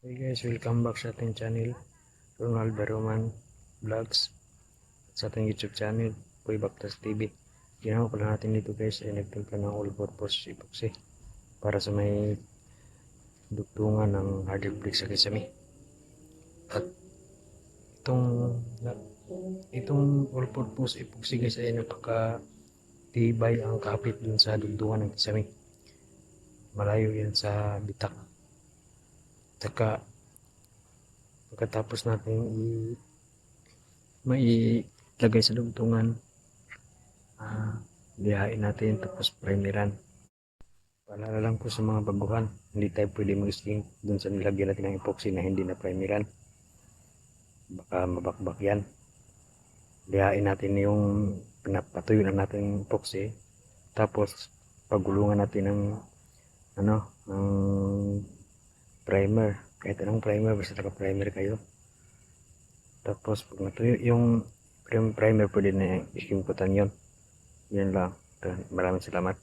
Hey guys, welcome back sa ating channel, Ronald Roman Vlogs. Sa ating YouTube channel, Boy Baptas TV. Ginawa pala natin dito guys ay nagtimpla ng all-purpose epoxy para sa may dugtungan ng hard bricks sa kisame. At itong all-purpose epoxy guys ay napaka-tibay ang kapit dun sa dugtungan ng kisame. Malayo yan sa bitak. Saka pagkatapos natin mailagay sa dugtungan, lihain natin tapos primeran. Paalala lang po sa mga baguhan, hindi tayo pwede mag-sling dun sa nilagyan natin ng epoxy na hindi na primeran, baka mabakbak yan. Lihain natin yung pinapatuyo na natin yung epoxy, tapos pagulungan natin ng ng primer, kahit anong primer, basta naka primer kayo. Tapos pag natuyo yung primer, pwede na isimputan yun. Yun lang. Maraming salamat.